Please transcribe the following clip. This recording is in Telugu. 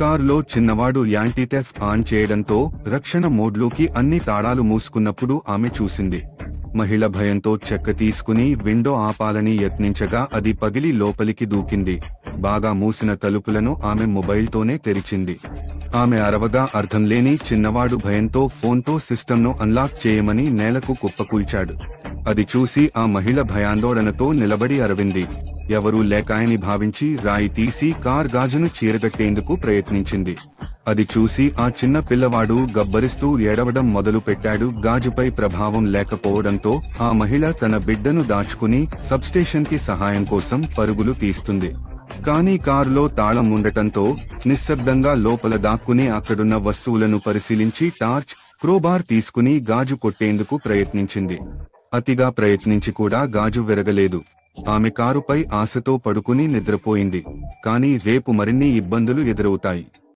కారులో చిన్నవాడు యాంటీ థెఫ్ట్ ఆన్ చేయడంతో రక్షణ మోడ్లోకి అన్ని తాళాలు మూసుకున్నప్పుడు ఆమె చూసింది. మహిళ భయంతో చెక్క తీసుకుని విండో ఆపాలని యత్నించగా అది పగిలి లోపలికి దూకింది. బాగా మూసిన తలుపులను ఆమె మొబైల్తోనే తెరిచింది. ఆమె అరవగా అర్థం లేని చిన్నవాడు భయంతో ఫోన్తో సిస్టంను అన్లాక్ చేయమని నేలకు కుప్పకూల్చాడు. అది చూసి ఆ మహిళ భయాందోళనతో నిలబడి అరవింది. ఎవరూ లేకాయని భావించి రాయి తీసి కార్ గాజును చీరగట్టేందుకు ప్రయత్నించింది. అది చూసి ఆ చిన్న పిల్లవాడు గబ్బరిస్తూ ఏడవడం మొదలు పెట్టాడు. గాజుపై ప్రభావం లేకపోవడంతో ఆ మహిళ తన బిడ్డను దాచుకుని సబ్స్టేషన్ కి సహాయం కోసం పరుగులు తీస్తుంది. కానీ కారులో తాళం ఉండటంతో నిశ్శబ్దంగా లోపల దాక్కుని అక్కడున్న వస్తువులను పరిశీలించి టార్చ్, క్రోబార్ తీసుకుని గాజు కొట్టేందుకు ప్రయత్నించింది. అతిగా ప్రయత్నించి కూడా గాజు విరగలేదు. ఆమె కారుపై ఆశతో పడుకుని నిద్రపోయింది. కానీ రేపు మరిన్ని ఇబ్బందులు ఎదురవుతాయి.